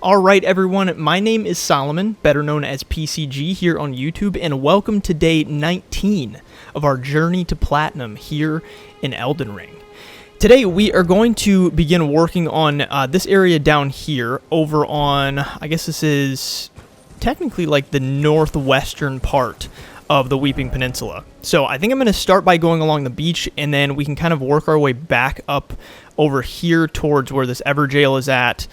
Alright everyone, my name is Solomon, better known as PCG here on YouTube, and welcome to day 19 of our journey to Platinum here in Elden Ring. Today we are going to begin working on this area down here over on, I guess this is technically like the northwestern part of the Weeping Peninsula. So I think I'm going to start by going along the beach, and then we can kind of work our way back up over here towards where this Evergaol is at.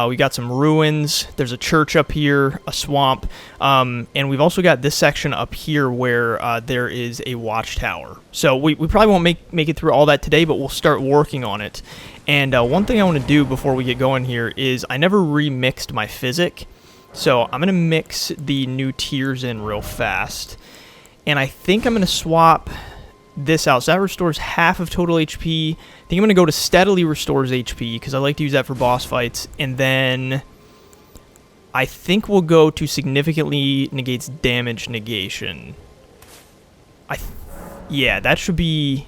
We got some ruins, there's a church up here, a swamp, and we've also got this section up here where there is a watchtower. So we probably won't make it through all that today, but we'll start working on it. And one thing I want to do before we get going here is I never remixed my physic, so I'm going to mix the new tiers in real fast. And I think I'm going to swap this out. So that restores half of total HP. I think I'm going to go to steadily restores HP because I like to use that for boss fights. And then I think we'll go to significantly negates damage negation. Yeah, that should be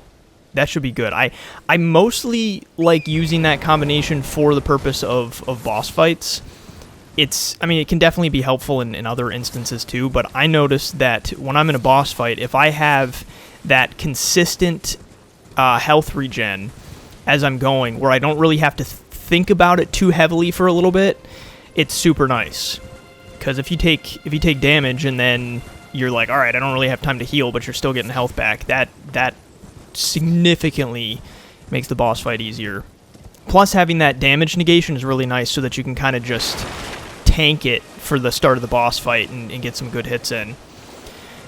good. I mostly like using that combination for the purpose of boss fights. I mean, it can definitely be helpful in other instances too, but I noticed that when I'm in a boss fight, if I have that consistent health regen as I'm going, where I don't really have to think about it too heavily for a little bit, it's super nice. Because if you take damage and then you're like, all right, I don't really have time to heal, but you're still getting health back, that significantly makes the boss fight easier. Plus, having that damage negation is really nice so that you can kind of just tank it for the start of the boss fight and get some good hits in.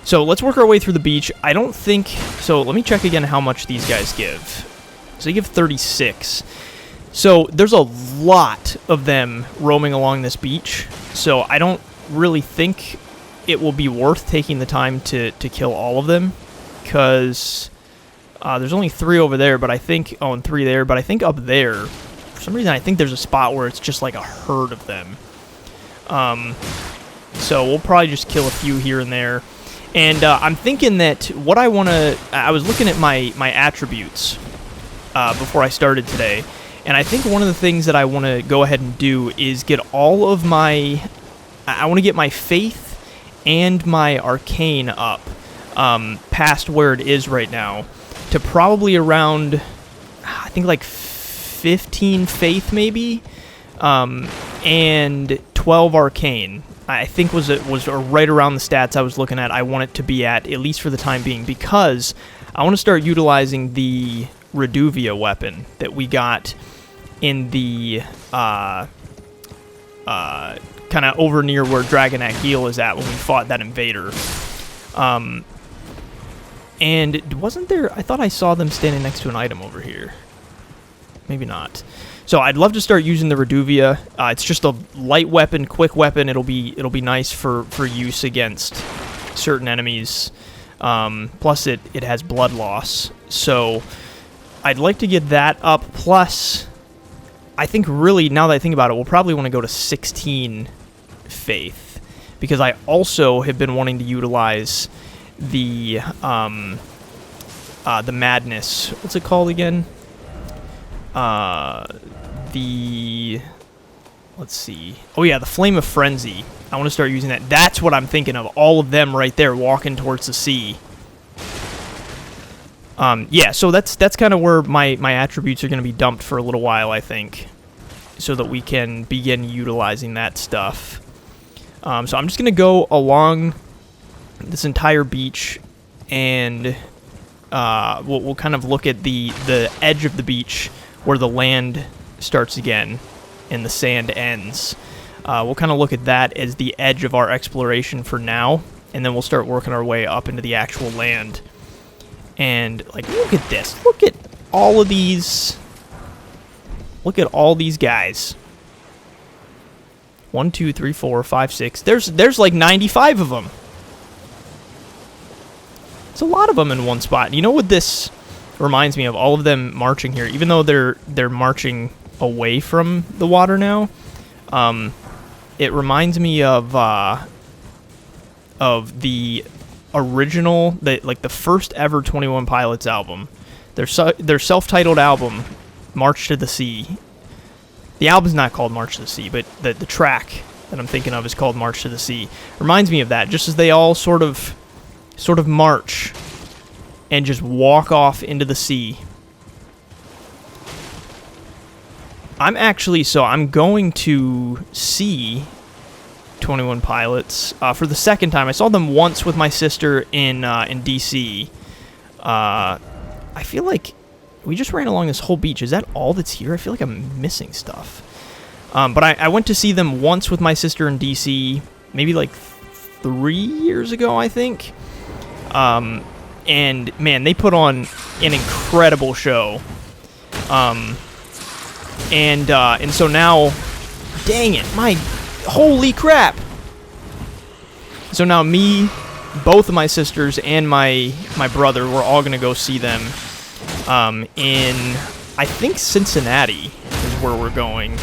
So let's work our way through the beach. I don't think... So let me check again how much these guys give. So they give 36. So there's a lot of them roaming along this beach. So I don't really think it will be worth taking the time to kill all of them. Because there's only 3 over there, but I think... Oh, and 3 there. But I think up there, for some reason, I think there's a spot where it's just like a herd of them. So we'll probably just kill a few here and there. And I'm thinking that what I want to... I was looking at my attributes before I started today, and I think one of the things that I want to go ahead and do is get all of my... I want to get my Faith and my Arcane up past where it is right now to probably around, I think like 15 Faith maybe, and 12 Arcane. I think was right around the stats I was looking at. I want it to be at least for the time being, because I want to start utilizing the Reduvia weapon that we got in the kind of over near where Dragonac Geel is at when we fought that invader. And wasn't there... I thought I saw them standing next to an item over here. Maybe not. So I'd love to start using the Reduvia. It's just a light weapon, quick weapon. It'll be nice for use against certain enemies. Plus it has blood loss. So I'd like to get that up. Plus, I think really, now that I think about it, we'll probably want to go to 16 Faith, because I also have been wanting to utilize the Madness. What's it called again? Let's see. Oh yeah, the Flame of Frenzy. I want to start using that. That's what I'm thinking of. All of them right there walking towards the sea. Yeah, so that's kind of where my attributes are going to be dumped for a little while, I think, so that we can begin utilizing that stuff. So I'm just going to go along this entire beach, and we'll kind of look at the edge of the beach where the land starts again and the sand ends. We'll kind of look at that as the edge of our exploration for now, and then we'll start working our way up into the actual land. And, like, look at this. Look at all of these. Look at all these guys. 1, 2, 3, 4, 5, 6. There's like 95 of them. It's a lot of them in one spot. You know what this reminds me of? All of them marching here, even though they're marching away from the water now. It reminds me of the original, like the first ever 21 Pilots album. Their self-titled album, March to the Sea. The album's not called March to the Sea, but the track that I'm thinking of is called March to the Sea. Reminds me of that, just as they all sort of march and just walk off into the sea. I'm going to see 21 Pilots for the second time. I saw them once with my sister in DC. I feel like we just ran along this whole beach. Is that all that's here? I feel like I'm missing stuff. But I went to see them once with my sister in DC, maybe like 3 years ago, I think. And man, they put on an incredible show. And so now, dang it, holy crap! So now me, both of my sisters, and my brother, we're all gonna go see them. In I think Cincinnati is where we're going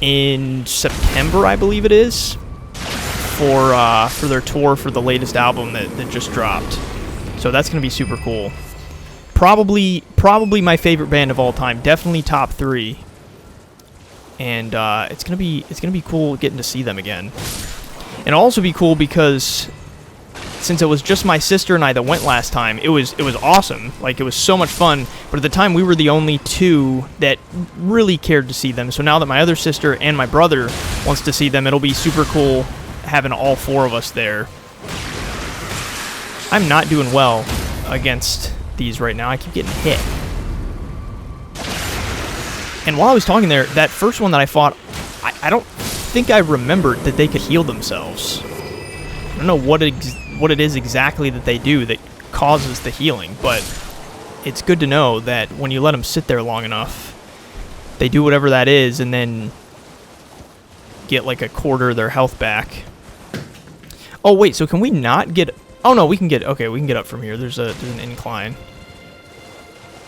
in September, I believe it is, for their tour for the latest album that just dropped. So that's gonna be super cool. Probably my favorite band of all time. Definitely top 3. And it's gonna be cool getting to see them again. And it'll also be cool because since it was just my sister and I that went last time, it was awesome. Like, it was so much fun. But at the time, we were the only 2 that really cared to see them. So now that my other sister and my brother wants to see them, it'll be super cool having all 4 of us there. I'm not doing well against these right now. I keep getting hit. And while I was talking there, that first one that I fought, I don't think I remembered that they could heal themselves. I don't know what it is exactly that they do that causes the healing, but it's good to know that when you let them sit there long enough, they do whatever that is and then get like a quarter of their health back. Oh wait, so can we not get... Oh no, we can get up from here. There's an incline.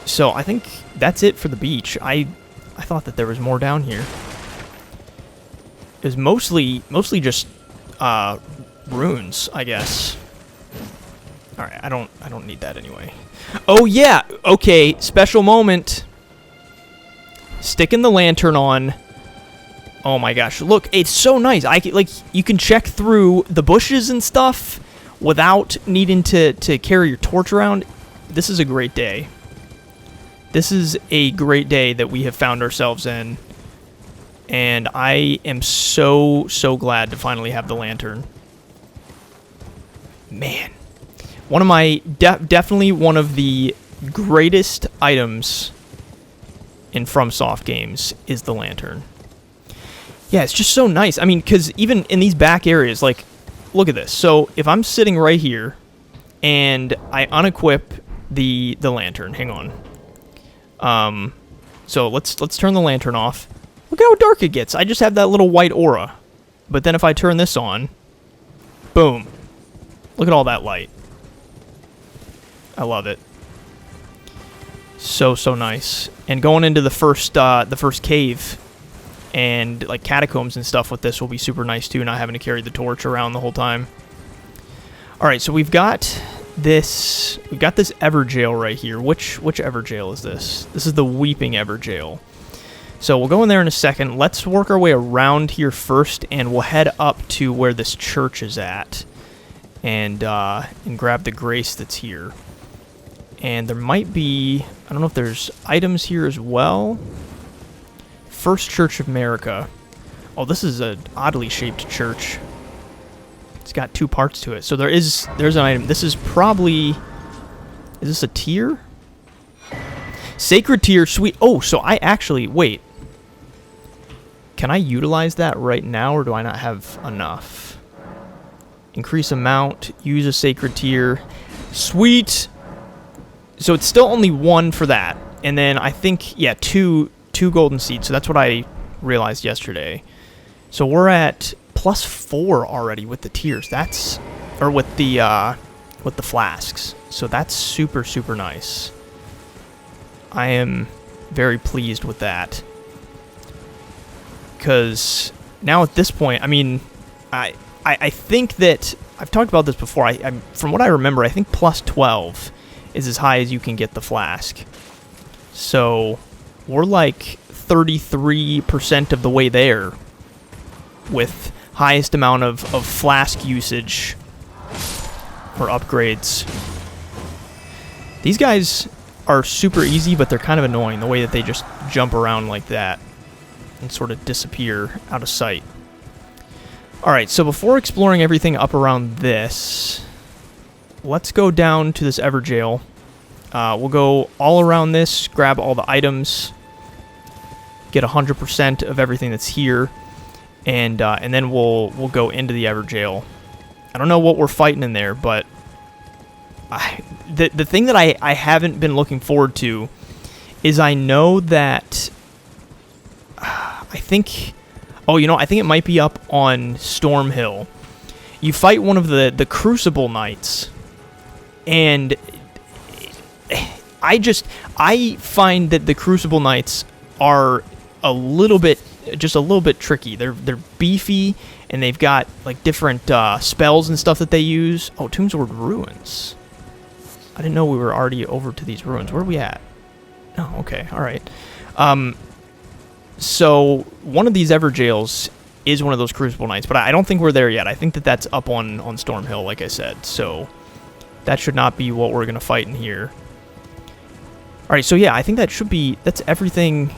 So I think that's it for the beach. I thought that there was more down here. It was mostly just runes, I guess. All right, I don't need that anyway. Oh yeah, okay. Special moment. Sticking the lantern on. Oh my gosh, look, it's so nice. You can check through the bushes and stuff without needing to carry your torch around. This is a great day. This is a great day that we have found ourselves in, and I am so glad to finally have the lantern. Man, one of my definitely one of the greatest items in FromSoft games is the lantern. Yeah, it's just so nice. I mean, because even in these back areas, like, look at this. So if I'm sitting right here and I unequip the lantern, hang on. So let's turn the lantern off. Look how dark it gets. I just have that little white aura. But then if I turn this on, boom. Look at all that light. I love it. So nice. And going into the first cave and like catacombs and stuff with this will be super nice too, not having to carry the torch around the whole time. All right, so we've got this Evergaol right here. Which Evergaol is this? This is the Weeping Evergaol. So we'll go in there in a second. Let's work our way around here first, and we'll head up to where this church is at, and grab the grace that's here. And there might be, I don't know if there's items here as well. First Church of Marika. Oh, this is an oddly shaped church. It's got 2 parts to it. So there's an item. This is probably... Is this a tier? Sacred tier, sweet. Oh, so I actually... Wait. Can I utilize that right now, or do I not have enough? Increase amount. Use a sacred tier. Sweet! So it's still only 1 for that. And then I think, yeah, 2 golden seeds. So that's what I realized yesterday. So we're at +4 already with the tiers. That's... Or with the flasks. So that's super nice. I am very pleased with that. Because now at this point, I mean, I think that... I've talked about this before. From what I remember, I think +12 is as high as you can get the flask. So we're like 33% of the way there with highest amount of flask usage for upgrades. These guys are super easy, but they're kind of annoying the way that they just jump around like that and sort of disappear out of sight. Alright, so before exploring everything up around this, let's go down to this Evergaol. We'll go all around this, grab all the items, get 100% of everything that's here, and then we'll go into the Evergaol. I don't know what we're fighting in there, but the thing that I haven't been looking forward to is I know that I think it might be up on Storm Hill. You fight one of the Crucible Knights, and I find that the Crucible Knights are just a little bit tricky. They're beefy, and they've got like different spells and stuff that they use. Oh, Tombsward Ruins. I didn't know we were already over to these ruins. Where are we at? Oh, okay, all right. So one of these Evergaols is one of those Crucible Knights, but I don't think we're there yet. I think that's up on Storm Hill, like I said. So that should not be what we're gonna fight in here. All right, so yeah, I think that's everything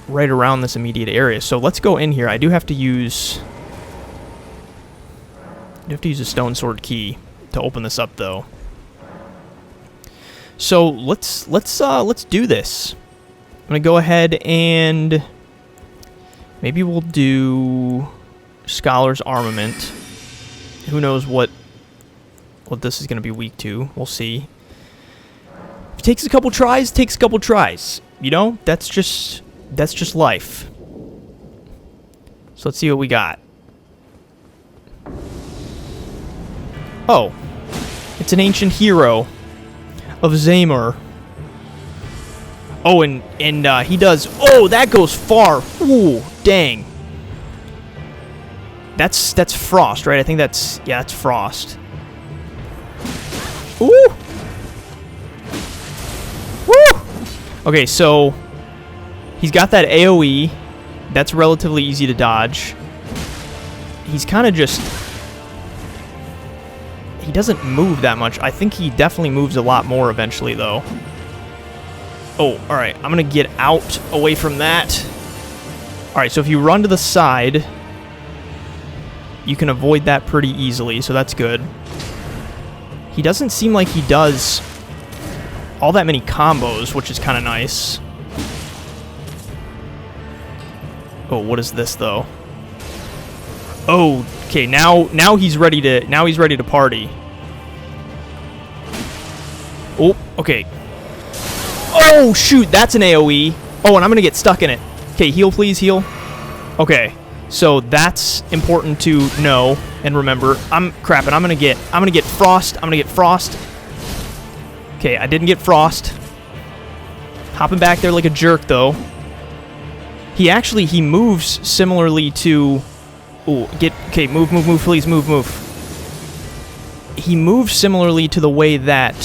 right around this immediate area. So let's go in here. I do have to use a stone sword key to open this up, though. So let's do this. I'm gonna go ahead and maybe we'll do Scholar's Armament. Who knows what this is gonna be weak to? We'll see. If it takes a couple tries, takes a couple tries. You know, that's just life. So let's see what we got. Oh, it's an ancient hero of Zamor. Oh, and he does. Oh, that goes far. Ooh, dang. That's frost, right? I think that's frost. Ooh. Woo. Okay, so he's got that AoE. That's relatively easy to dodge. He's kind of just... He doesn't move that much. I think he definitely moves a lot more eventually, though. Oh, alright. I'm going to get out away from that. Alright, so if you run to the side, you can avoid that pretty easily, so that's good. He doesn't seem like he does all that many combos, which is kind of nice. Oh, what is this, though? Oh, okay, now he's ready to party. Oh, okay. Oh, shoot, that's an AoE. Oh, and I'm gonna get stuck in it. Okay, heal, please, heal. Okay, so that's important to know and remember. I'm gonna get frost. I'm gonna get frost. Okay, I didn't get frost. Hopping back there like a jerk, though. He moves similarly to... Ooh, okay, move, please, move. He moves similarly to the way that...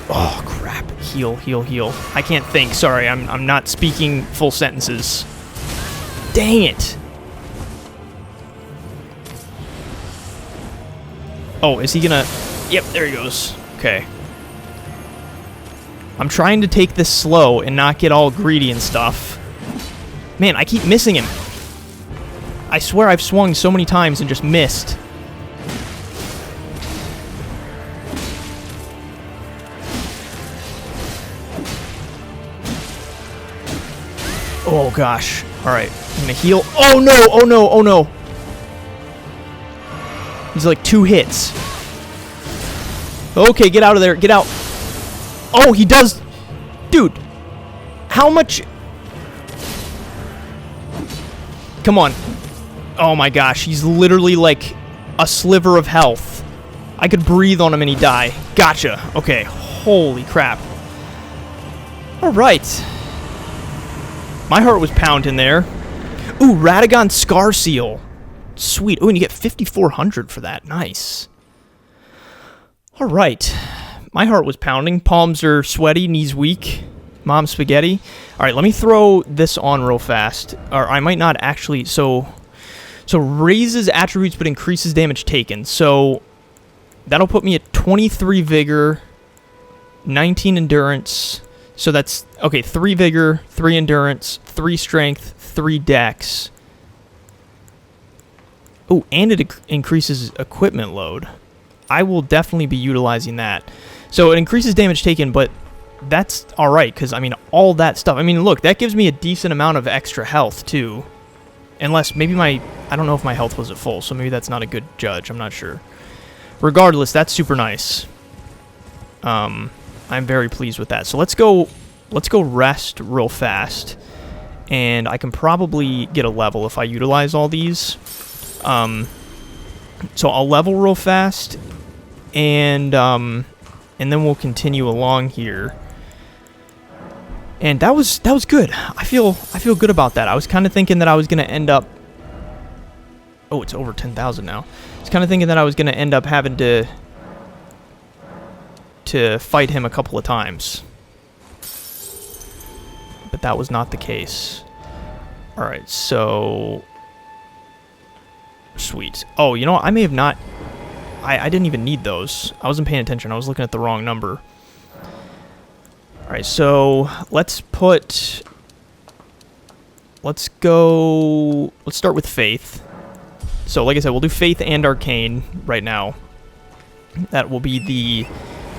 Oh, crap. Heal. I can't think, sorry, I'm not speaking full sentences. Dang it. Oh, is he gonna... Yep, there he goes. Okay. I'm trying to take this slow and not get all greedy and stuff. Man, I keep missing him. I swear I've swung so many times and just missed. Oh gosh. Alright, I'm gonna heal. Oh no! He's like 2 hits. Okay, get out of there. Get out. Oh, he does. Dude, how much... Come on. Oh my gosh, he's literally like a sliver of health. I could breathe on him and he'd die. Gotcha. Okay, holy crap. Alright. My heart was pounding there. Ooh, Radagon Scar Seal. Sweet. Ooh, and you get 5,400 for that. Nice. Alright. My heart was pounding. Palms are sweaty, knees weak. Mom spaghetti. All right, let me throw this on real fast. Or I might not actually. So raises attributes but increases damage taken. So that'll put me at 23 vigor, 19 endurance. So that's, okay, 3 vigor, 3 endurance, 3 strength, 3 dex. Oh, and it increases equipment load. I will definitely be utilizing that. So it increases damage taken, but that's alright, because, I mean, all that stuff. I mean, look, that gives me a decent amount of extra health, too. Unless, maybe I don't know if my health was at full, so maybe that's not a good judge. I'm not sure. Regardless, that's super nice. I'm very pleased with that. So let's go rest real fast. And I can probably get a level if I utilize all these. So I'll level real fast, and then we'll continue along here. And that was good. I feel good about that. I was kind of thinking that I was gonna end up. Oh, it's over 10,000 now. I was kind of thinking that I was gonna end up having to fight him a couple of times, but that was not the case. All right, so sweet. Oh, you know what? I may have not. I didn't even need those. I wasn't paying attention. I was looking at the wrong number. All right, so let's start with Faith. So like I said, we'll do Faith and Arcane right now. That will be the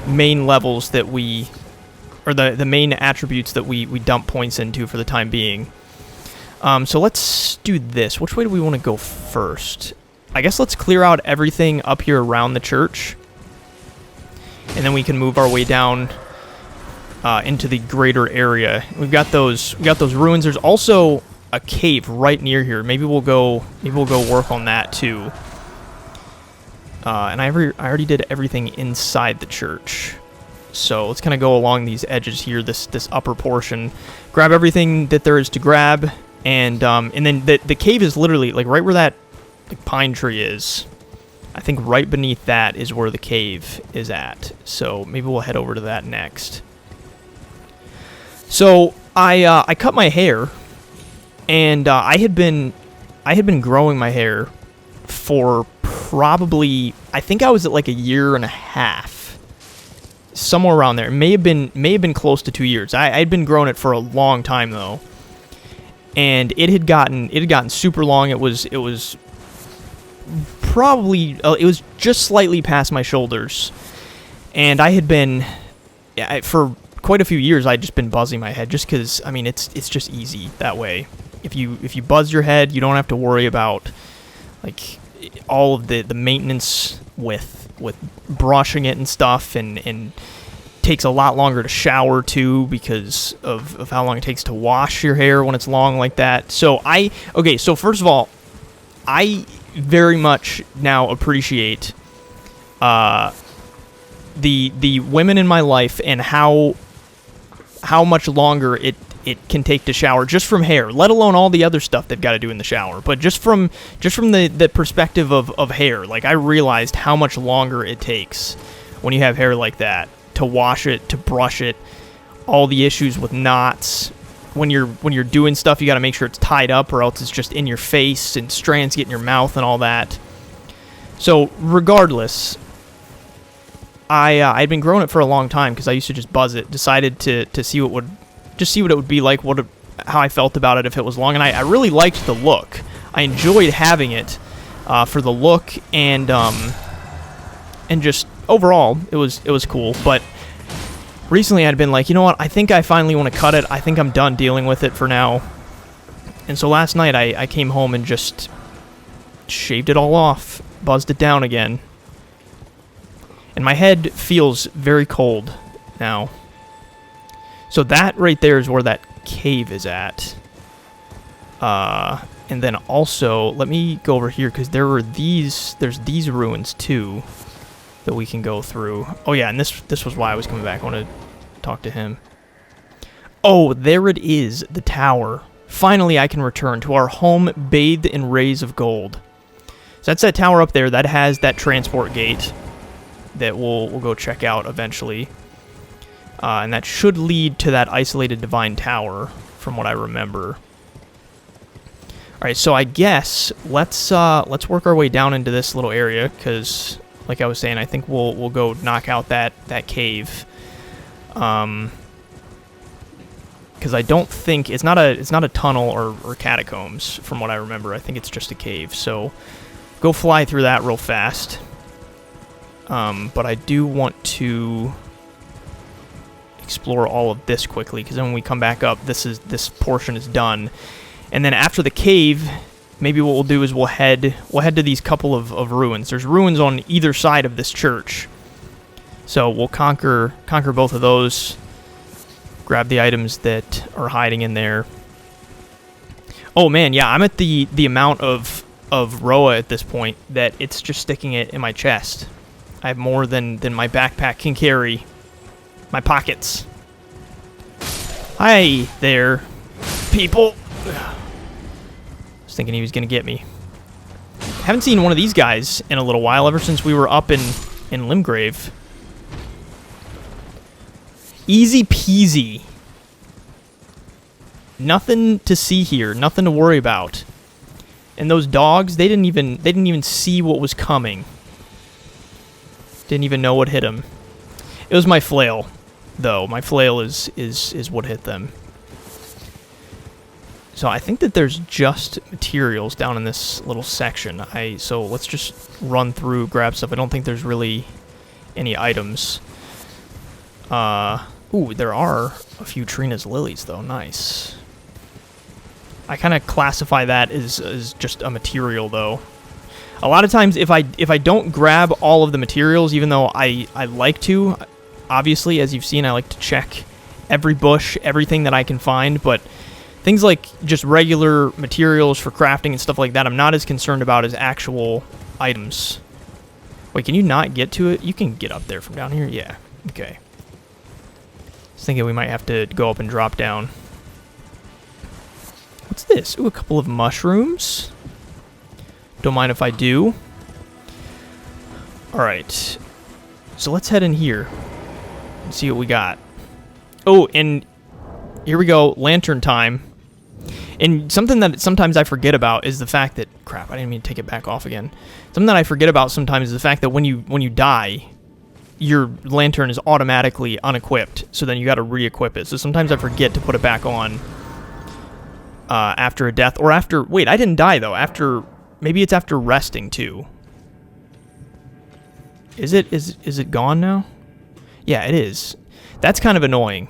main levels that or the main attributes that we dump points into for the time being. So let's do this. Which way do we want to go first? I guess let's clear out everything up here around the church, and then we can move our way down into the greater area. We got those ruins. There's also a cave right near here. Maybe we'll go work on that too. And I already did everything inside the church. So let's kind of go along these edges here, this upper portion, grab everything that there is to grab, and then the cave is literally like right where that pine tree is. I think right beneath that is where the cave is at. So maybe we'll head over to that next. So I cut my hair, and I had been growing my hair for probably, I think I was at like a year and a half, somewhere around there. It may have been close to 2 years. I'd been growing it for a long time though, and it had gotten super long. It was probably it was just slightly past my shoulders, and I had been for quite a few years. I'd just been buzzing my head just because, I mean, it's just easy that way. If you buzz your head, you don't have to worry about like all of the maintenance with brushing it and stuff, and takes a lot longer to shower too because of how long it takes to wash your hair when it's long like that. So so first of all, I very much now appreciate the women in my life and how much longer it can take to shower just from hair, let alone all the other stuff they've got to do in the shower. But just from the perspective of hair, like, I realized how much longer it takes when you have hair like that to wash it, to brush it, all the issues with knots. When you're doing stuff, you got to make sure it's tied up, or else it's just in your face and strands get in your mouth and all that. So regardless, I'd been growing it for a long time because I used to just buzz it. Decided to see what it would be like, how I felt about it if it was long, and I really liked the look. I enjoyed having it for the look, and just overall it was cool. But recently I'd been like, you know what, I think I finally want to cut it. I think I'm done dealing with it for now. And so last night I came home and just shaved it all off, buzzed it down again. And my head feels very cold now. So that right there is where that cave is at. And then also, let me go over here, because there's these ruins too that we can go through. Oh yeah, and this was why I was coming back. I want to talk to him. Oh, there it is, the tower. Finally, I can return to our home bathed in rays of gold. So that's that tower up there that has that transport gate that we'll go check out eventually. And that should lead to that isolated divine tower, from what I remember. Alright, so I guess let's work our way down into this little area, because, like I was saying, I think we'll go knock out that cave. Because I don't think it's not a tunnel or catacombs, from what I remember. I think it's just a cave. So go fly through that real fast. But I do want to explore all of this quickly, because then when we come back up, this portion is done. And then after the cave, maybe what we'll do is we'll head to these couple of ruins. There's ruins on either side of this church, so we'll conquer both of those. Grab the items that are hiding in there. Oh man, yeah, I'm at the amount of Roa at this point that it's just sticking it in my chest. I have more than my backpack can carry. My pockets. Hi there, people. I was thinking he was going to get me. Haven't seen one of these guys in a little while, ever since we were up in Limgrave. Easy peasy. Nothing to see here, nothing to worry about. And those dogs, they didn't even see what was coming. Didn't even know what hit them. It was my flail, though. My flail is what hit them. So I think that there's just materials down in this little section. So let's just run through, grab stuff. I don't think there's really any items. Ooh, there are a few Trina's lilies, though. Nice. I kind of classify that as just a material, though. A lot of times, if I don't grab all of the materials, even though I like to, obviously, as you've seen, I like to check every bush, everything that I can find, but things like just regular materials for crafting and stuff like that, I'm not as concerned about as actual items. Wait, can you not get to it? You can get up there from down here? Yeah. Okay. I was thinking we might have to go up and drop down. What's this? Ooh, a couple of mushrooms. Don't mind if I do. Alright. So let's head in here and see what we got. Oh, and here we go. Lantern time. And something that sometimes I forget about is the fact that... Crap, I didn't mean to take it back off again. Something that I forget about sometimes is the fact that when you die, your lantern is automatically unequipped. So then you got to re-equip it. So sometimes I forget to put it back on after a death. Or after... Wait, I didn't die, though. After... Maybe it's after resting, too. Is it gone now? Yeah, it is. That's kind of annoying.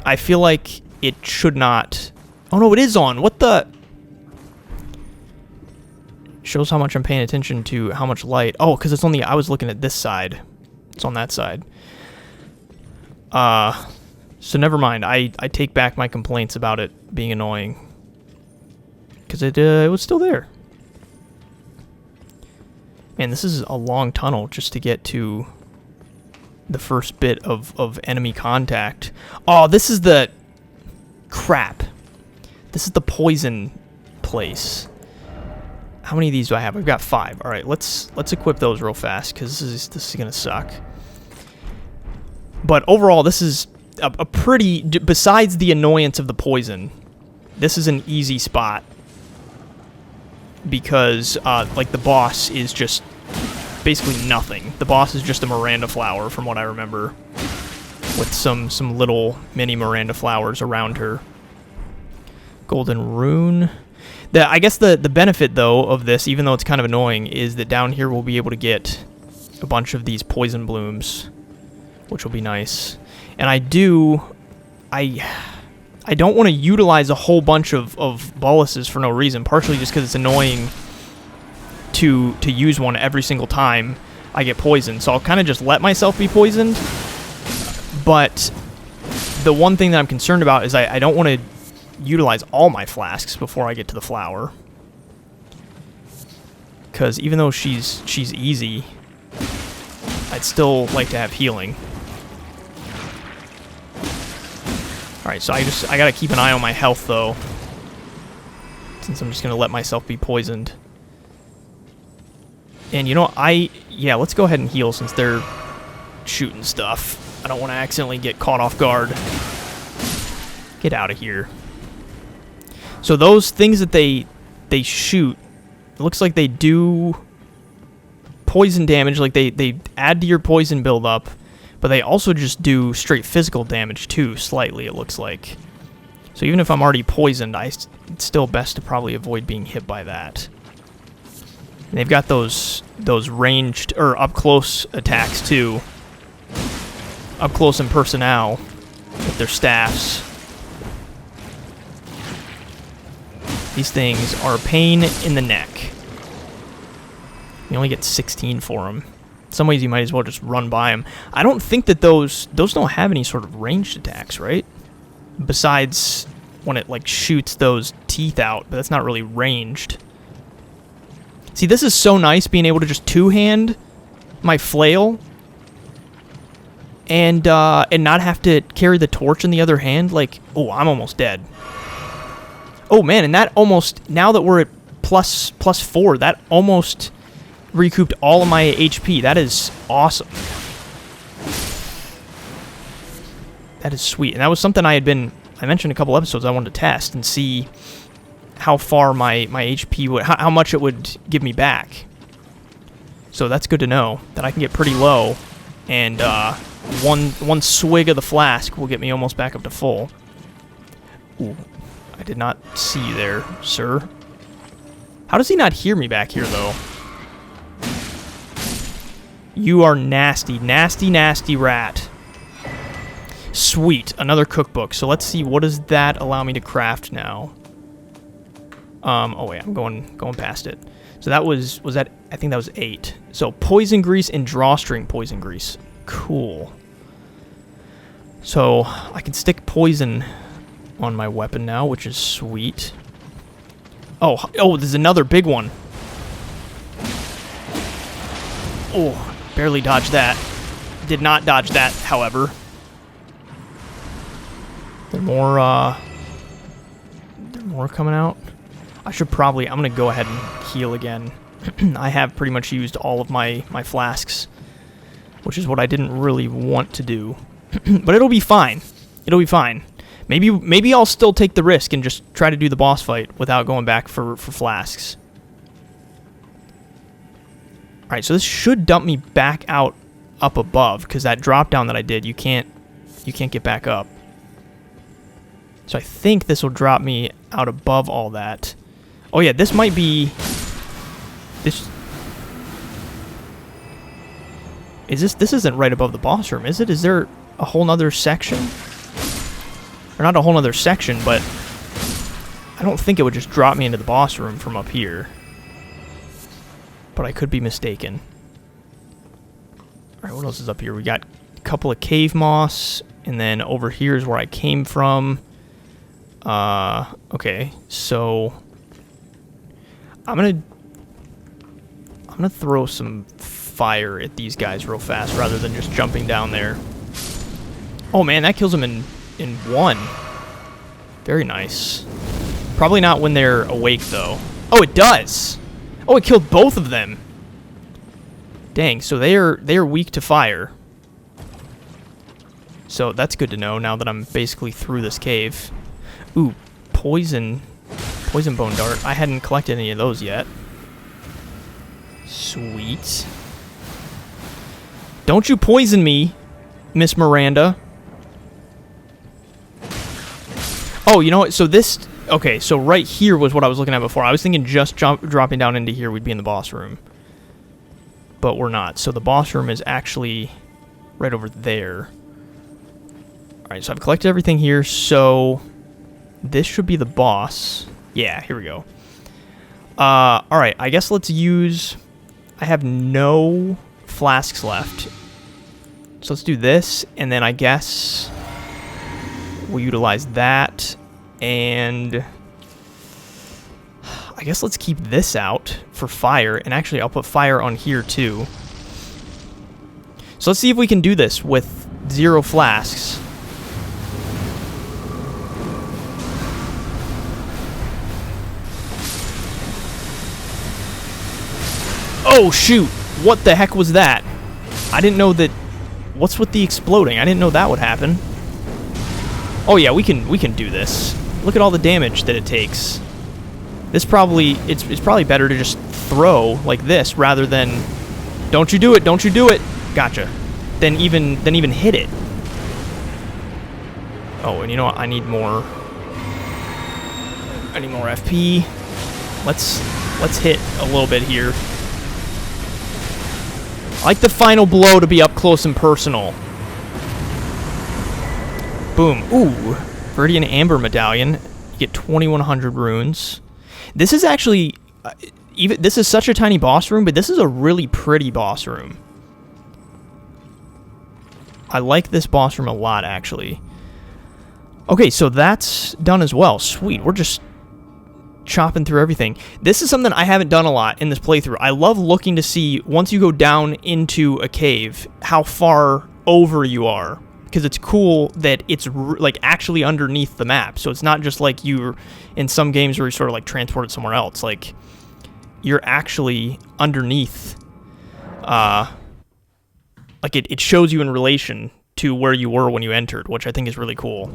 I feel like it should not... Oh, no, it is on. What the... Shows how much I'm paying attention to how much light. Oh, because it's on the... I was looking at this side. It's on that side. So never mind. I take back my complaints about it being annoying. Because it was still there. Man, this is a long tunnel just to get to the first bit of enemy contact. Oh, this is the... Crap. This is the poison place. How many of these do I have? I've got 5. All right, let's equip those real fast, because this is going to suck. But overall, this is a pretty... Besides the annoyance of the poison, this is an easy spot. Because, like, the boss is just basically nothing. The boss is just a Miranda flower, from what I remember, with some little mini Miranda flowers around her. Golden rune. I guess the benefit, though, of this, even though it's kind of annoying, is that down here we'll be able to get a bunch of these poison blooms, which will be nice. And I don't want to utilize a whole bunch of boluses for no reason, partially just because it's annoying to use one every single time I get poisoned. So I'll kind of just let myself be poisoned. But the one thing that I'm concerned about is I don't want to utilize all my flasks before I get to the flower. Because even though she's easy, I'd still like to have healing. Alright, so I gotta keep an eye on my health, though, since I'm just gonna let myself be poisoned. And you know, yeah, let's go ahead and heal since they're shooting stuff. I don't want to accidentally get caught off guard. Get out of here. So those things that they shoot, it looks like they do poison damage, like they add to your poison buildup, but they also just do straight physical damage too, slightly, it looks like. So even if I'm already poisoned, it's still best to probably avoid being hit by that. And they've got those ranged, or up-close attacks too. Up-close and personnel with their staffs. These things are a pain in the neck. You only get 16 for them. In some ways, you might as well just run by them. I don't think that those don't have any sort of ranged attacks, right? Besides when it, like, shoots those teeth out, but that's not really ranged. See, this is so nice, being able to just two-hand my flail and not have to carry the torch in the other hand. Like, oh, I'm almost dead. Oh, man, and that almost, now that we're at plus 4, that almost recouped all of my HP. That is awesome. That is sweet. And that was something I mentioned a couple episodes I wanted to test and see how far my HP would, how much it would give me back. So that's good to know, that I can get pretty low, and one swig of the flask will get me almost back up to full. Ooh. I did not see you there, sir. How does he not hear me back here, though? You are nasty, nasty, nasty rat. Sweet, another cookbook. So let's see, what does that allow me to craft now? Oh wait, I'm going past it. So that was that, I think that was 8. So poison grease and drawstring poison grease. Cool. So I can stick poison on my weapon now, which is sweet. Oh, there's another big one. Oh, barely dodged that. Did not dodge that, however. There are more coming out. I'm gonna go ahead and heal again. I have pretty much used all of my flasks, which is what I didn't really want to do. But it'll be fine. It'll be fine. Maybe I'll still take the risk and just try to do the boss fight without going back for flasks. Alright, so this should dump me back out up above, because that drop down that I did, you can't get back up. So I think this will drop me out above all that. Oh yeah, this might be... This isn't right above the boss room, is it? Is there a whole nother section? Or not a whole nother section, but I don't think it would just drop me into the boss room from up here. But I could be mistaken. Alright, what else is up here? We got a couple of cave moss, and then over here is where I came from. Okay, so I'm gonna throw some fire at these guys real fast rather than just jumping down there. Oh man, that kills them in one. Very nice. Probably not when they're awake, though. Oh, it does! Oh, it killed both of them! Dang, so they are weak to fire. So that's good to know now that I'm basically through this cave. Ooh, poison bone dart. I hadn't collected any of those yet. Sweet. Don't you poison me, Miss Miranda. Oh, you know what? So this... Okay, so right here was what I was looking at before. I was thinking just dropping down into here, we'd be in the boss room. But we're not. So the boss room is actually right over there. Alright, so I've collected everything here. So this should be the boss. Yeah, here we go. Alright, I guess let's use... I have no flasks left. So let's do this, and then I guess... we'll utilize that, and I guess let's keep this out for fire, and actually I'll put fire on here too. So let's see if we can do this with 0 flasks. Oh shoot, what the heck was that? I didn't know that What's with the exploding? I didn't know that would happen. Oh yeah, we can do this. Look at all the damage that it takes. This probably it's probably better to just throw like this rather than don't you do it, don't you do it. Gotcha. Then even hit it. Oh, and you know what? I need more FP. Let's hit a little bit here. I like the final blow to be up close and personal. Boom. Ooh. Viridian Amber Medallion. You get 2,100 runes. This is actually... this is such a tiny boss room, but this is a really pretty boss room. I like this boss room a lot, actually. Okay, so that's done as well. Sweet. We're just chopping through everything. This is something I haven't done a lot in this playthrough. I love looking to see, once you go down into a cave, how far over you are. Because it's cool that it's like actually underneath the map. So it's not just like you're in some games where you're sort of like transported somewhere else. Like, you're actually underneath. Like, it shows you in relation to where you were when you entered, which I think is really cool.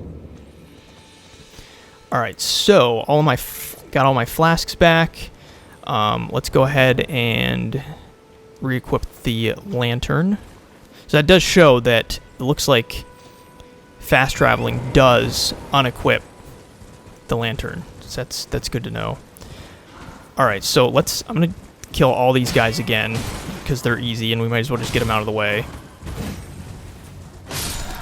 Alright, so got all my flasks back. Let's go ahead and re-equip the lantern. So that does show that it looks like fast traveling does unequip the lantern. So that's good to know. Alright, so I'm going to kill all these guys again because they're easy and we might as well just get them out of the way.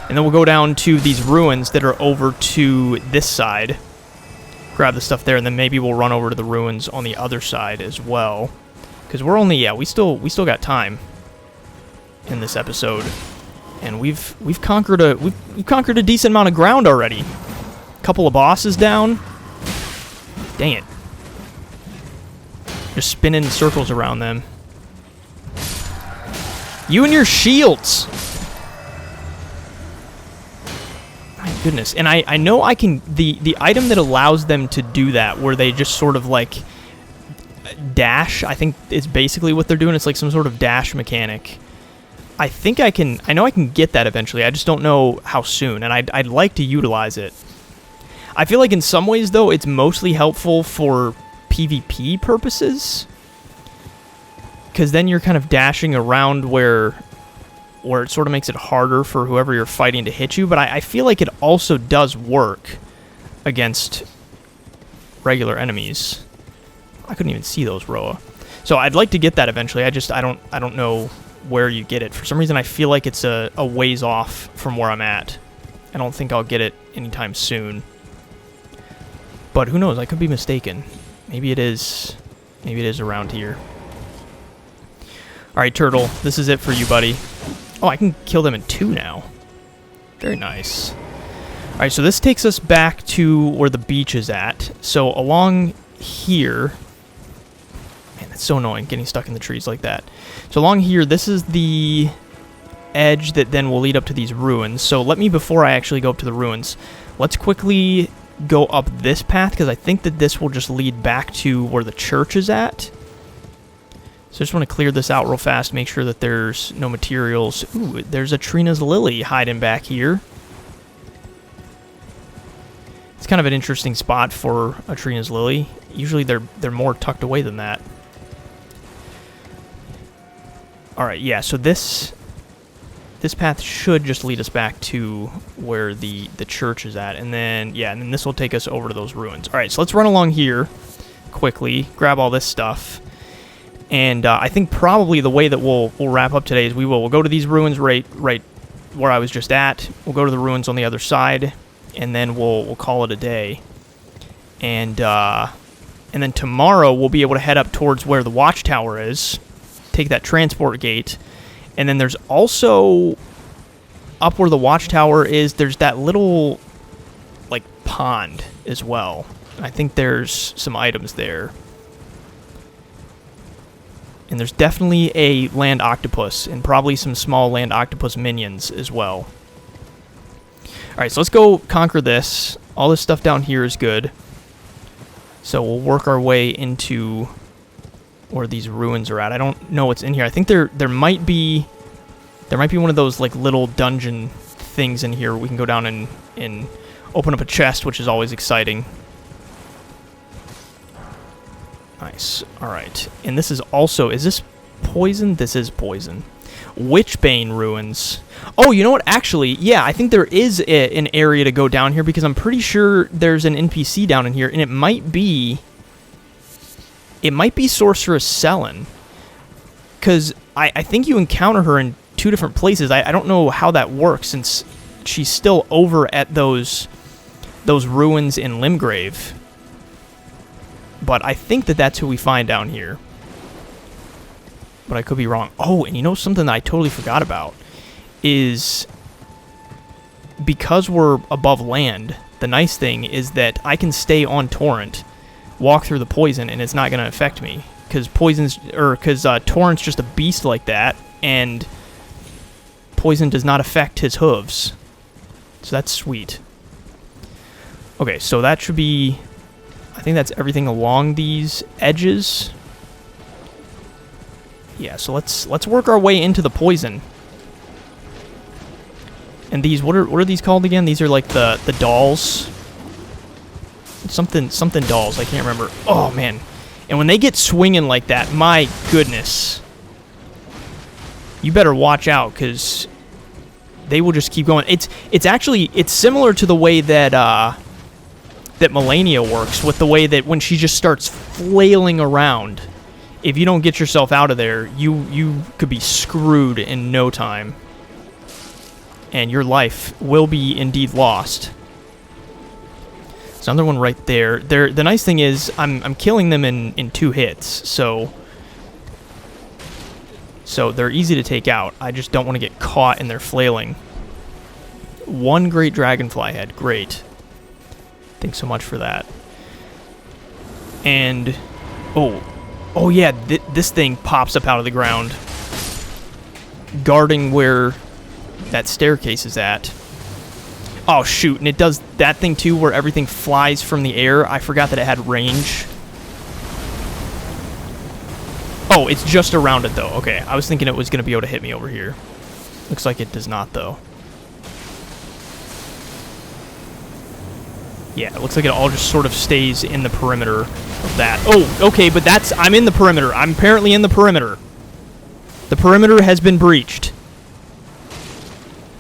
And then we'll go down to these ruins that are over to this side. Grab the stuff there, and then maybe we'll run over to the ruins on the other side as well. Because we're only, we still got time in this episode. And we've conquered a decent amount of ground already. A couple of bosses down. Dang it. Just spinning circles around them. You and your shields! My goodness. And I know I can... The item that allows them to do that, where they just sort of like... dash, I think it's basically what they're doing. It's like some sort of dash mechanic. I know I can get that eventually. I just don't know how soon, and I'd like to utilize it. I feel like in some ways, though, it's mostly helpful for PvP purposes. Because then you're kind of dashing around where it sort of makes it harder for whoever you're fighting to hit you. But I feel like it also does work against regular enemies. I couldn't even see those, Roa. So I'd like to get that eventually. I don't know where you get it. For some reason, I feel like it's a ways off from where I'm at. I don't think I'll get it anytime soon. But who knows? I could be mistaken. Maybe it is around here. Alright, Turtle. This is it for you, buddy. Oh, I can kill them in 2 now. Very nice. Alright, so this takes us back to where the beach is at. So along here... Man, that's so annoying, getting stuck in the trees like that. So along here, this is the edge that then will lead up to these ruins. So let me, before I actually go up to the ruins, let's quickly go up this path, because I think that this will just lead back to where the church is at. So I just want to clear this out real fast, make sure that there's no materials. Ooh, there's a Trina's Lily hiding back here. It's kind of an interesting spot for a Trina's Lily. Usually they're more tucked away than that. Alright, yeah, so this path should just lead us back to where the church is at. And then, yeah, and then this will take us over to those ruins. Alright, so let's run along here quickly, grab all this stuff. And I think probably the way that we'll wrap up today is we'll go to these ruins right where I was just at. We'll go to the ruins on the other side, and then we'll call it a day. And then tomorrow we'll be able to head up towards where the watchtower is, take that transport gate, and then there's also up where the watchtower is. There's that little like pond as well. I think there's some items there. And there's definitely a land octopus, and probably some small land octopus minions as well. Alright, so let's go conquer this. All this stuff down here is good. So we'll work our way into where these ruins are at. I don't know what's in here. I think there might be There might be one of those like little dungeon things in here. We can go down and open up a chest, which is always exciting. Nice. Alright. And this is also... Is this poison? This is poison. Witchbane Ruins. Oh, you know what? Actually, yeah, I think there is an area to go down here because I'm pretty sure there's an NPC down in here, and it might be... It might be Sorceress Selene. Because I think you encounter her in 2 different places. I don't know how that works since she's still over at those ruins in Limgrave. But I think that that's who we find down here. But I could be wrong. Oh, and you know something that I totally forgot about is because we're above land, the nice thing is that I can stay on Torrent, walk through the poison, and it's not going to affect me. Because Torrent's just a beast like that, and poison does not affect his hooves. So that's sweet. Okay, so that should be... I think that's everything along these edges. Yeah, so let's work our way into the poison. And these, what are these called again? These are like the dolls. Something dolls, I can't remember. Oh, man. And when they get swinging like that, my goodness. You better watch out, because they will just keep going. It's actually, it's similar to the way that, that Melania works, with the way that when she just starts flailing around, if you don't get yourself out of there, you could be screwed in no time. And your life will be indeed lost. There's another one right there. The nice thing is, I'm killing them in 2 hits, so they're easy to take out. I just don't want to get caught in their flailing. 1 great dragonfly head, great. Thanks so much for that. And oh yeah, this thing pops up out of the ground, guarding where that staircase is at. Oh shoot, and it does that thing too where everything flies from the air. I forgot that it had range. Oh, it's just around it though. Okay, I was thinking it was going to be able to hit me over here. Looks like it does not though. Yeah, it looks like it all just sort of stays in the perimeter of that. Oh, okay, but I'm in the perimeter. I'm apparently in the perimeter. The perimeter has been breached.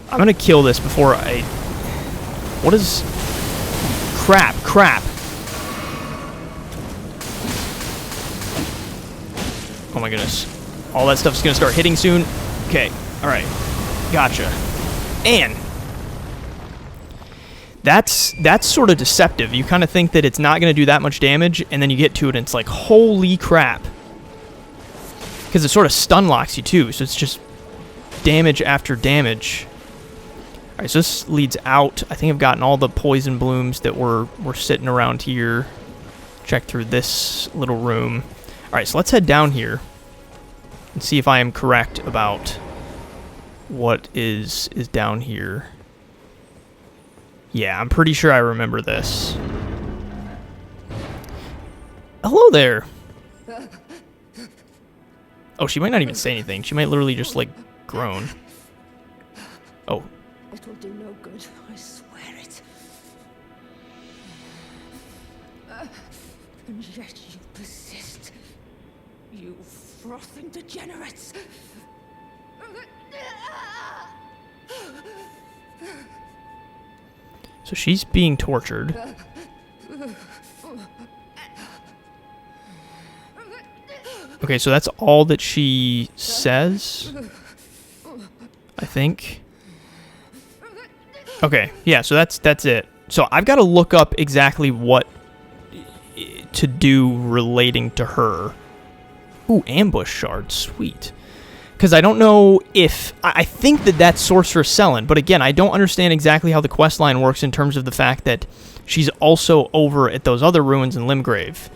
I'm going to kill this before I... What is... Crap. Oh my goodness. All that stuff's going to start hitting soon. Okay, alright. Gotcha. And... That's sort of deceptive. You kind of think that it's not going to do that much damage, and then you get to it and it's like, holy crap. Because it sort of stun locks you too, so it's just damage after damage. Alright, so this leads out. I think I've gotten all the poison blooms that were sitting around here. Check through this little room. Alright, so let's head down here and see if I am correct about what is down here. Yeah, I'm pretty sure I remember this. Hello there. Oh, she might not even say anything. She might literally just, like, groan. Oh. It'll do no good, I swear it. And yet you persist. You frothing degenerates. So she's being tortured. Okay, so that's all that she says, I think. Okay, yeah, so that's it. So I've got to look up exactly what to do relating to her. Ooh, ambush shard, sweet. Because I don't know if... I think that that's Sorceress Selene, but again, I don't understand exactly how the questline works in terms of the fact that she's also over at those other ruins in Limgrave.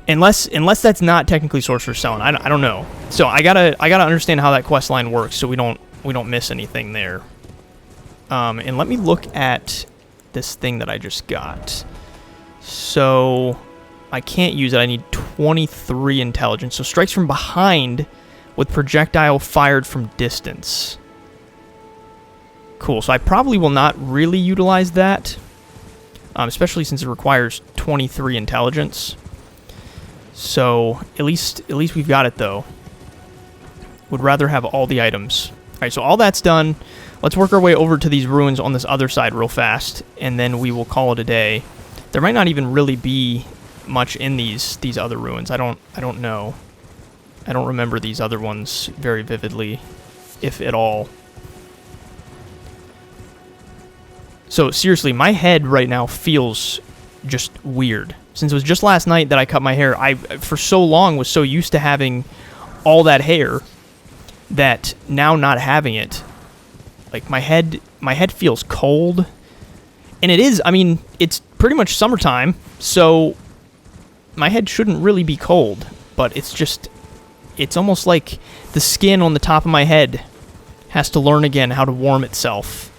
Unless that's not technically Sorceress Selene, I don't know. So I gotta understand how that questline works so we don't miss anything there. And let me look at this thing that I just got. So I can't use it. I need 23 intelligence. So strikes from behind with projectile fired from distance. Cool, so I probably will not really utilize that, especially since it requires 23 intelligence. So at least we've got it though. Would rather have all the items. All right, so all that's done. Let's work our way over to these ruins on this other side real fast, and then we will call it a day. There might not even really be much in these other ruins. I don't know. I don't remember these other ones very vividly, if at all. So seriously, my head right now feels just weird. Since it was just last night that I cut my hair, I for so long was so used to having all that hair that now not having it, like my head feels cold. And it is, I mean, it's pretty much summertime, so my head shouldn't really be cold, but it's almost like the skin on the top of my head has to learn again how to warm itself.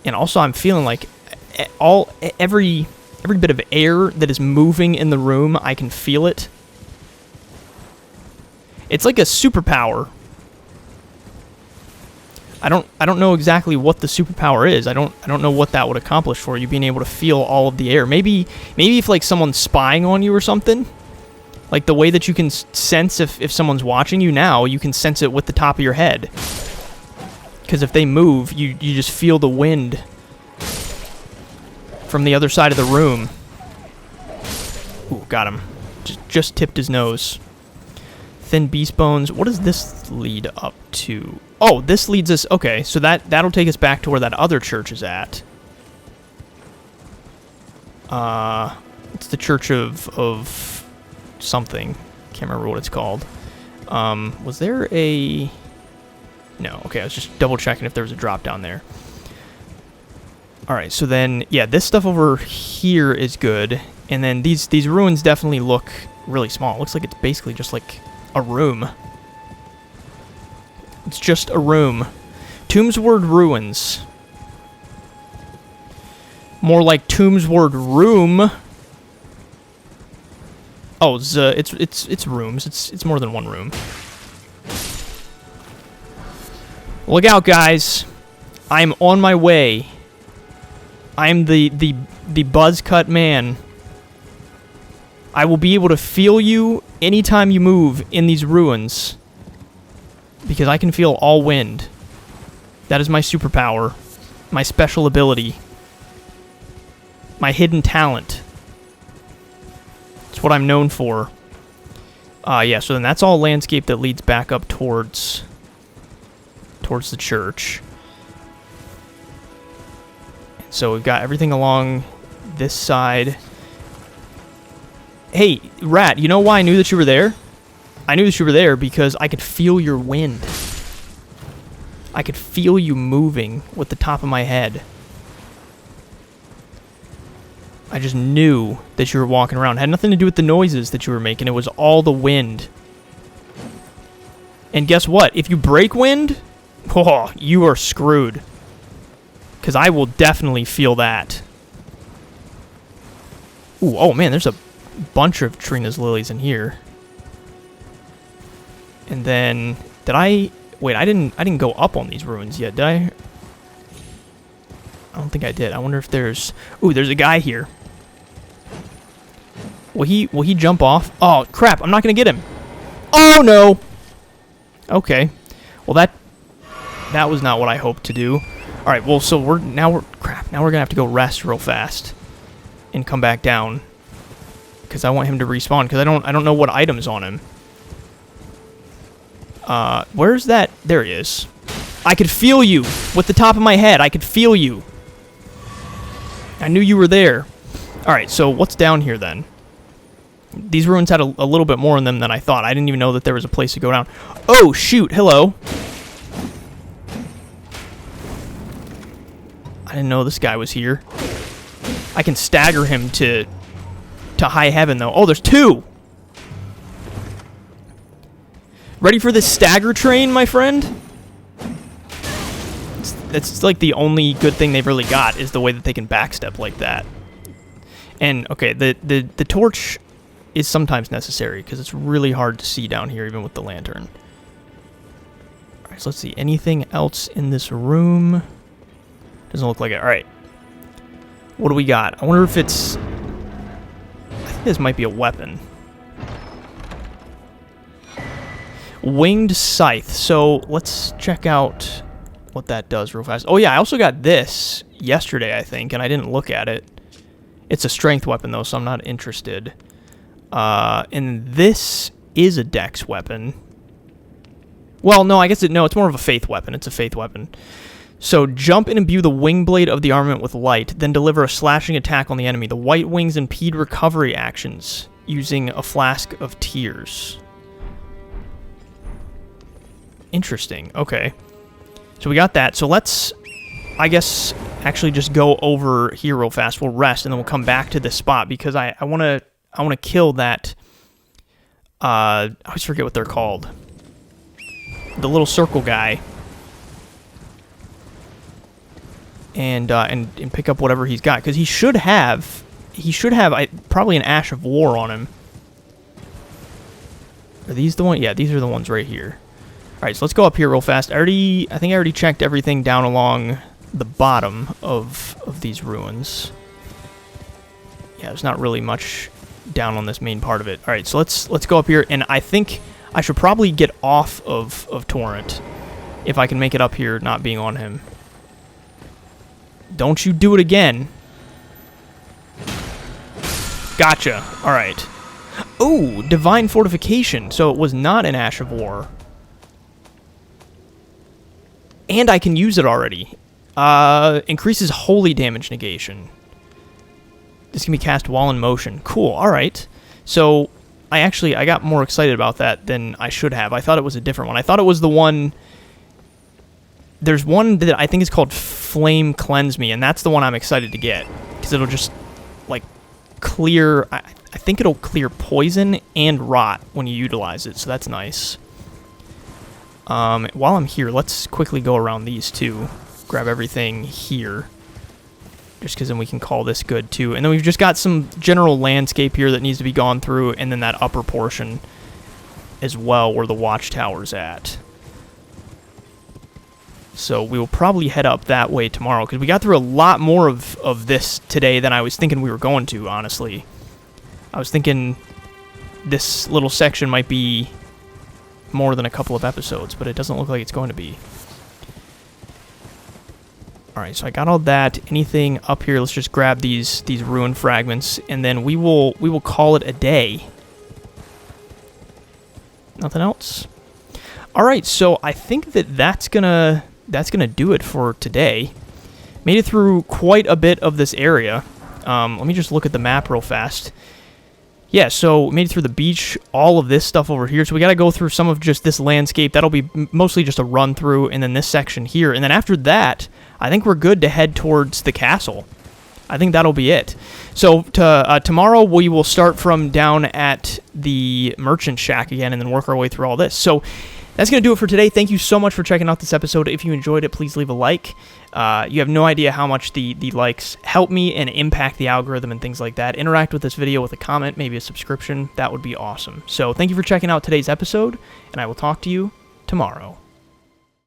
And also I'm feeling like every bit of air that is moving in the room, I can feel it. It's like a superpower. I don't know exactly what the superpower is. I don't know what that would accomplish for you, being able to feel all of the air. Maybe if like someone's spying on you or something, like the way that you can sense if someone's watching you now, you can sense it with the top of your head. Because if they move, you just feel the wind from the other side of the room. Ooh, got him. Just tipped his nose. Thin beast bones. What does this lead up to? Oh, this leads us... Okay, so that'll take us back to where that other church is at. It's the Church of something. Can't remember what it's called. Was there a... No, okay, I was just double checking if there was a drop down there. Alright, so then, yeah, this stuff over here is good. And then these ruins definitely look really small. It looks like it's basically just like a room. It's just a room. Tombsward Ruins. More like Tombsward Room. Oh, it's rooms. It's more than one room. Look out, guys! I'm on my way. I'm the buzz cut man. I will be able to feel you anytime you move in these ruins, because I can feel all wind. That is my superpower, my special ability, my hidden talent. It's what I'm known for. Yeah, so then that's all landscape that leads back up towards the church. So we've got everything along this side. Hey, Rat, you know why I knew that you were there? I knew that you were there because I could feel your wind. I could feel you moving with the top of my head. I just knew that you were walking around. It had nothing to do with the noises that you were making. It was all the wind. And guess what? If you break wind, oh, you are screwed. Because I will definitely feel that. Ooh, oh man, there's a bunch of Trina's lilies in here. And then, did I... Wait, I didn't go up on these ruins yet, did I? I don't think I did. I wonder if there's... Ooh, there's a guy here. Will he jump off? Oh, crap, I'm not going to get him. Oh, no! Okay. Well, that was not what I hoped to do. Alright, well, so crap, now we're going to have to go rest real fast. And come back down. Because I want him to respawn, because I don't know what item's on him. Where's that? There he is. I could feel you with the top of my head. I could feel you. I knew you were there. Alright, so what's down here then? These ruins had a little bit more in them than I thought. I didn't even know that there was a place to go down. Oh, shoot. Hello. I didn't know this guy was here. I can stagger him to high heaven, though. Oh, there's two! Ready for this stagger train, my friend? It's like the only good thing they've really got is the way that they can backstep like that. And, okay, the torch is sometimes necessary, because it's really hard to see down here, even with the lantern. Alright, so let's see. Anything else in this room? Doesn't look like it. Alright. What do we got? I wonder if it's... I think this might be a weapon. Winged Scythe. So, let's check out what that does real fast. Oh yeah, I also got this yesterday, I think, and I didn't look at it. It's a strength weapon, though, so I'm not interested. And this is a dex weapon. Well, no, I guess no, it's more of a faith weapon. It's a faith weapon. So, jump and imbue the wing blade of the armament with light, then deliver a slashing attack on the enemy. The white wings impede recovery actions using a flask of tears. Interesting. Okay. So we got that. So let's, I guess, actually just go over here real fast. We'll rest, and then we'll come back to this spot, because I want to kill that, I always forget what they're called. The little circle guy. And pick up whatever he's got, because he should have probably an Ash of War on him. Are these the ones? Yeah, these are the ones right here. Alright, so let's go up here real fast. I think I already checked everything down along the bottom of these ruins. Yeah, there's not really much down on this main part of it. Alright, so let's go up here, and I think I should probably get off of Torrent if I can make it up here not being on him. Don't you do it again. Gotcha. Alright. Ooh, Divine Fortification. So it was not an Ash of War. And I can use it already. Increases holy damage negation. This can be cast while in motion. Cool, alright. So, I got more excited about that than I should have. I thought it was a different one. I thought it was the one... There's one that I think is called Flame Cleanse Me, and that's the one I'm excited to get. Because it'll just, like, clear... I think it'll clear poison and rot when you utilize it, so that's nice. While I'm here, let's quickly go around these two. Grab everything here. Just because then we can call this good, too. And then we've just got some general landscape here that needs to be gone through, and then that upper portion as well, where the watchtower's at. So we will probably head up that way tomorrow, because we got through a lot more of this today than I was thinking we were going to, honestly. I was thinking this little section might be more than a couple of episodes, but it doesn't look like it's going to be. Alright, so I got all that. Anything up here? Let's just grab these ruin fragments, and then we will call it a day. Nothing else? Alright, so I think that's gonna do it for today. Made it through quite a bit of this area. Let me just look at the map real fast. Yeah, so made it through the beach, all of this stuff over here. So we got to go through some of just this landscape. That'll be mostly just a run through, and then this section here. And then after that, I think we're good to head towards the castle. I think that'll be it. So tomorrow we will start from down at the merchant shack again, and then work our way through all this. So that's going to do it for today. Thank you so much for checking out this episode. If you enjoyed it, please leave a like. You have no idea how much the likes help me and impact the algorithm and things like that. Interact with this video with a comment, maybe a subscription. That would be awesome. So thank you for checking out today's episode, and I will talk to you tomorrow.